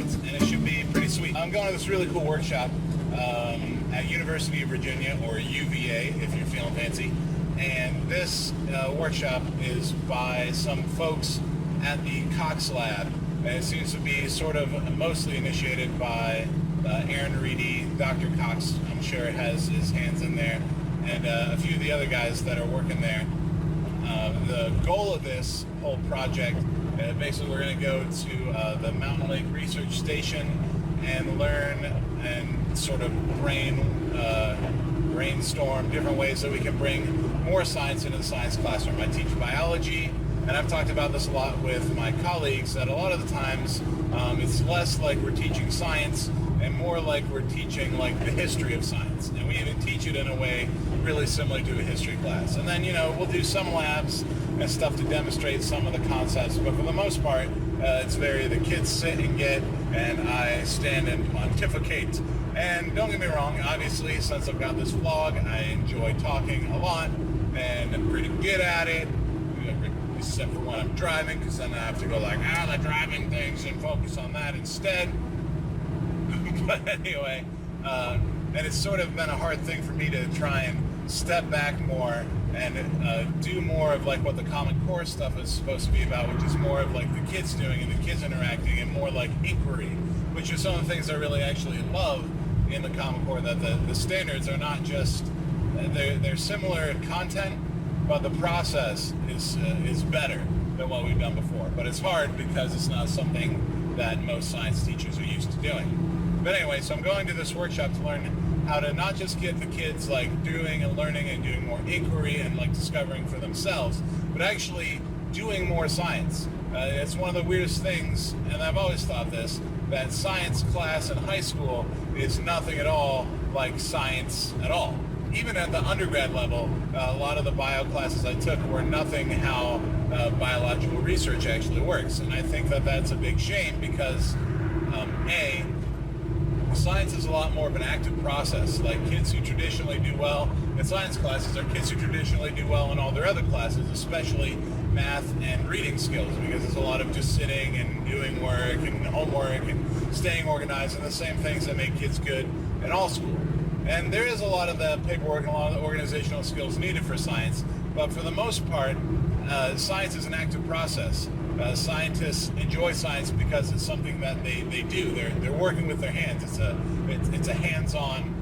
science, and it should be pretty sweet. I'm going to this really cool workshop at University of Virginia, or UVA if you're feeling fancy. And this workshop is by some folks at the Cox Lab. And it seems to be sort of mostly initiated by Aaron Reedy. Dr. Cox, I'm sure, has his hands in there, and a few of the other guys that are working there. The goal of this whole project, basically we're going to go to the Mountain Lake Research Station and learn and sort of brainstorm different ways that we can bring more science into the science classroom. I teach biology, and I've talked about this a lot with my colleagues, that a lot of the times it's less like we're teaching science and more like we're teaching like the history of science. And we even teach it in a way really similar to a history class. And then, we'll do some labs and stuff to demonstrate some of the concepts, but for the most part, it's very, the kids sit and get, and I stand and pontificate. And don't get me wrong, obviously, since I've got this vlog, I enjoy talking a lot, and I'm pretty good at it, except for when I'm driving, because then I have to go like, the driving things, and focus on that instead. But anyway, and it's sort of been a hard thing for me to try and step back more and do more of like what the Common Core stuff is supposed to be about, which is more of like the kids doing and the kids interacting, and more like inquiry, which are some of the things I really actually love in the Common Core, that the standards are not just, they're similar content, but the process is better than what we've done before. But it's hard because it's not something that most science teachers are used to doing. But anyway, so I'm going to this workshop to learn how to not just get the kids like doing and learning and doing more inquiry and like discovering for themselves, but actually doing more science. It's one of the weirdest things, and I've always thought this, that science class in high school is nothing at all like science at all. Even at the undergrad level, a lot of the bio classes I took were nothing how biological research actually works. And I think that that's a big shame because, science is a lot more of an active process. Like kids who traditionally do well in science classes are kids who traditionally do well in all their other classes, especially math and reading skills, because it's a lot of just sitting and doing work and homework and staying organized, and the same things that make kids good in all school. And there is a lot of the paperwork and a lot of the organizational skills needed for science, but for the most part, science is an active process. Scientists enjoy science because it's something that they do. They're working with their hands. It's a hands-on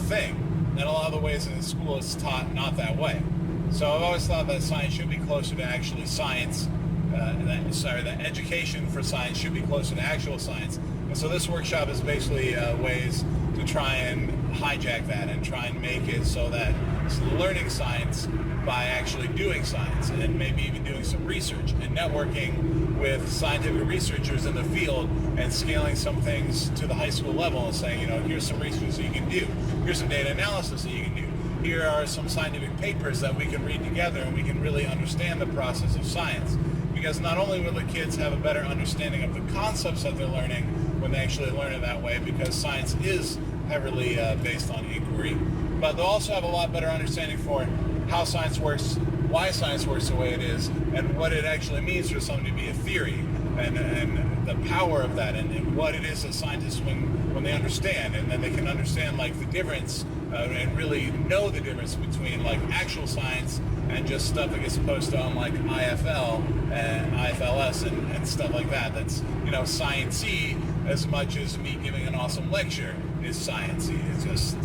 thing. And a lot of the ways in the school it's taught not that way. So I've always thought that science should be closer to actually science. That education for science should be closer to actual science. And so this workshop is basically ways to try and hijack that and try and make it so that it's learning science by actually doing science, and maybe even doing some research and networking with scientific researchers in the field and scaling some things to the high school level and saying, here's some research that you can do. Here's some data analysis that you can do. Here are some scientific papers that we can read together, and we can really understand the process of science. Because not only will the kids have a better understanding of the concepts that they're learning when they actually learn it that way, because science is heavily based on inquiry, but they'll also have a lot better understanding for how science works, why science works the way it is, and what it actually means for something to be a theory, and the power of that, and what it is that scientists, when they understand, and then they can understand like the difference and really know the difference between like actual science and just stuff that gets posted on like IFL and IFLS and stuff like that. That's science-y as much as me giving an awesome lecture is science-y. It's just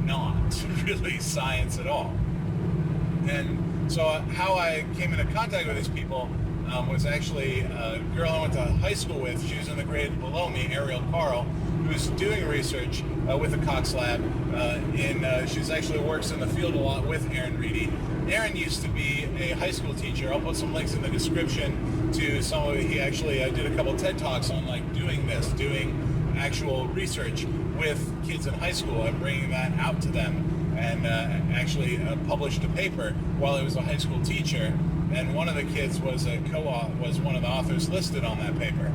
not really science at all. And so how I came into contact with these people was actually a girl I went to high school with. She was in the grade below me, Ariel Carl, who was doing research with the Cox Lab. She's actually works in the field a lot with Aaron Reedy. Aaron used to be a high school teacher. I'll put some links in the description to some of it. He actually did a couple TED Talks on like doing actual research with kids in high school and bringing that out to them, and actually published a paper while he was a high school teacher, and one of the kids was one of the authors listed on that paper.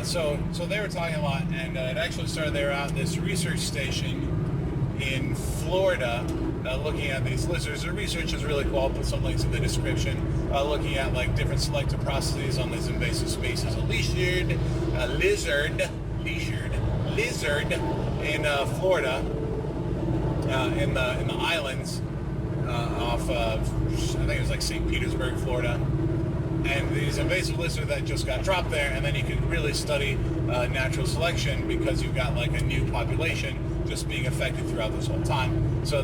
So they were talking a lot, and it actually started, they were out at this research station in Florida looking at these lizards. The research is really cool. I'll put some links in the description. Looking at like different selective processes on these invasive species. A lizard in Florida, in the islands off of, I think it was like St. Petersburg, Florida. And these invasive lizards that just got dropped there, and then you can really study natural selection because you've got like a new population just being affected throughout this whole time. So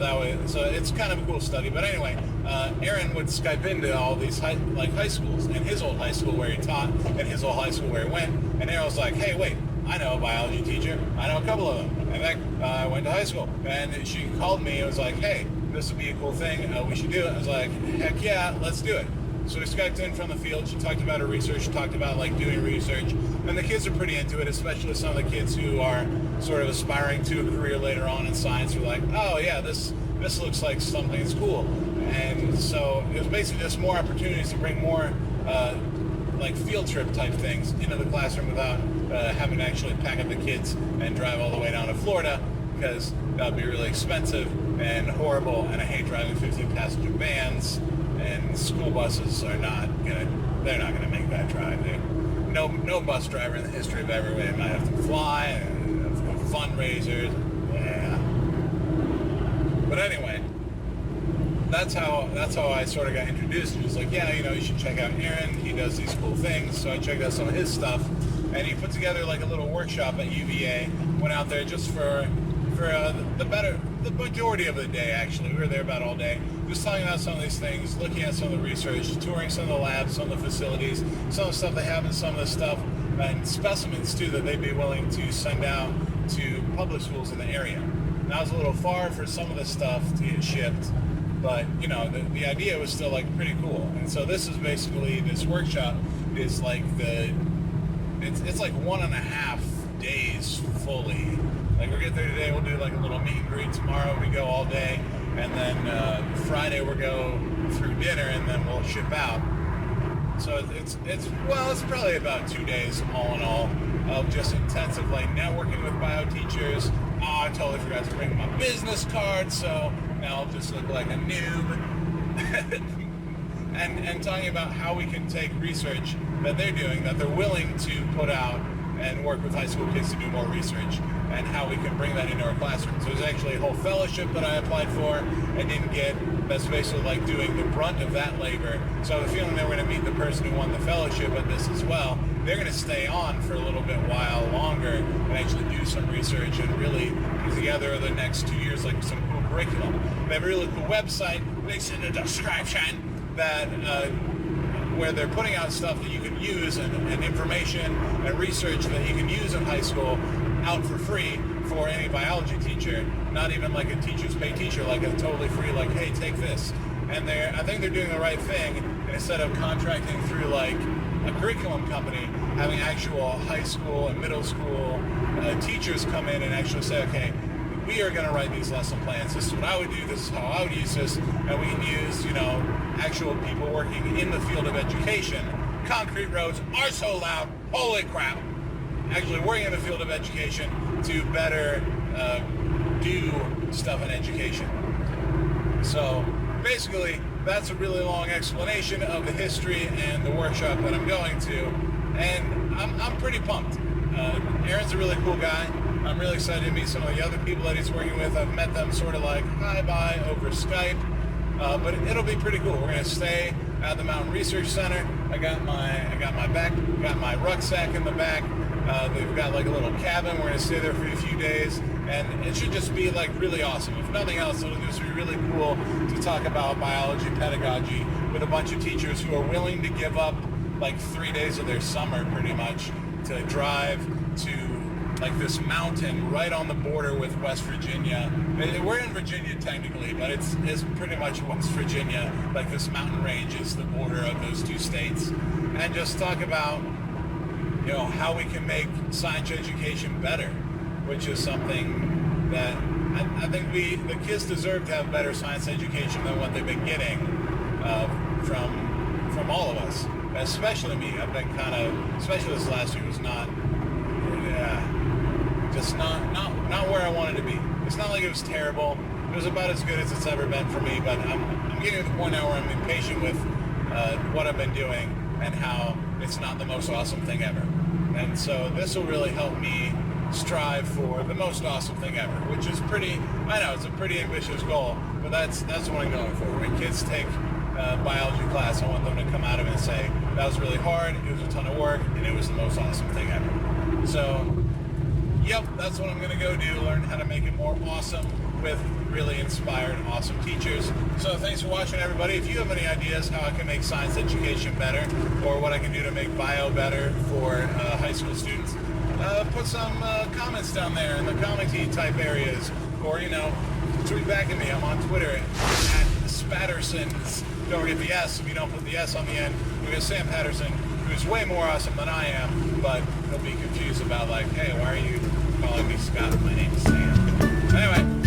so it's kind of a cool study. But anyway, Aaron would Skype into all these high schools, and his old high school where he taught, and his old high school where he went. And Aaron was like, "Hey, wait, I know a biology teacher. I know a couple of them. In fact, I went to high school." And she called me and was like, "Hey, this would be a cool thing. We should do it." I was like, "Heck yeah, let's do it." So we Skyped in from the field. She talked about her research. She talked about like doing research. And the kids are pretty into it, especially some of the kids who are sort of aspiring to a career later on in science. Were like, "Oh yeah, this looks like something that's cool." And so it was basically just more opportunities to bring more like field trip type things into the classroom without having to actually pack up the kids and drive all the way down to Florida, because that would be really expensive and horrible, and I hate driving 15-passenger vans, and school buses are they're not gonna make that drive. No bus driver in the history of everywhere might have to fly, and fundraisers, yeah. But anyway, that's how I sort of got introduced. He was like, "Yeah, you should check out Aaron. He does these cool things." So I checked out some of his stuff, and he put together like a little workshop at UVA. Went out there just for the majority of the day. Actually, we were there about all day, just talking about some of these things, looking at some of the research, touring some of the labs, some of the facilities, some of the stuff they have, and some of the stuff and specimens too that they'd be willing to send out to public schools in the area. Now, it was a little far for some of the stuff to get shipped, but the idea was still like pretty cool. And so this is basically, this workshop is like it's like 1.5 days fully. Like, we'll get there today, we'll do like a little meet and greet. Tomorrow we go all day, and then Friday we'll go through dinner, and then we'll ship out. So it's probably about 2 days all in all of just intensive like networking with bio teachers. Oh, I totally forgot to bring my business card, so now I'll just look like a noob. and talking about how we can take research that they're doing, that they're willing to put out, and work with high school kids to do more research, and how we can bring that into our classrooms. There's actually a whole fellowship that I applied for and didn't get. That's basically like doing the brunt of that labor. So I have a feeling that we're going to meet the person who won the fellowship at this as well. They're going to stay on for a little bit while longer and actually do some research and really put together the next 2 years like some cool curriculum. They have a really cool website, links in the description, that where they're putting out stuff that you can use, and information and research that you can use in high school out for free for any biology teacher, not even like a teacher's pay teacher, like a totally free, like, hey, take this. And I think they're doing the right thing, and instead of contracting through like a curriculum company, having actual high school and middle school teachers come in and actually say, okay, we are going to write these lesson plans. This is what I would do. This is how I would use this. And we can use, actual people working in the field of education. Concrete roads are so loud. Holy crap. Actually working in the field of education to better do stuff in education. So basically, that's a really long explanation of the history and the workshop that I'm going to. And I'm pretty pumped. Aaron's a really cool guy. I'm really excited to meet some of the other people that he's working with. I've met them sort of like hi-bye over Skype, but it'll be pretty cool. We're gonna stay at the Mountain Research Center. I got my rucksack in the back. They've got like a little cabin. We're gonna stay there for a few days, and it should just be like really awesome. If nothing else, it'll just be really cool to talk about biology pedagogy with a bunch of teachers who are willing to give up like 3 days of their summer pretty much to drive to like this mountain right on the border with West Virginia. We're in Virginia technically, but it's pretty much West Virginia. Like, this mountain range is the border of those two states. And just talk about, how we can make science education better, which is something that I think the kids deserve to have better science education than what they've been getting from all of us, especially me. I've been especially this last year was just not where I wanted to be. It's not like it was terrible. It was about as good as it's ever been for me, but I'm getting to the point now where I'm impatient with what I've been doing and how it's not the most awesome thing ever. And so this will really help me strive for the most awesome thing ever, which is I know it's a pretty ambitious goal, but that's what I'm going for. When kids take biology class, I want them to come out of it and say, that was really hard, it was a ton of work, and it was the most awesome thing ever. So, yep, that's what I'm going to go do, learn how to make it more awesome with really inspired, awesome teachers. So thanks for watching, everybody. If you have any ideas how I can make science education better, or what I can do to make bio better for high school students, put some comments down there in the commenty type areas, or, tweet back at me. I'm on Twitter at Spattersons. Don't forget the S. If you don't put the S on the end, because Sam Patterson, who's way more awesome than I am, but he'll be confused about, like, hey, why are you calling me Scott? My name's Sam. Anyway.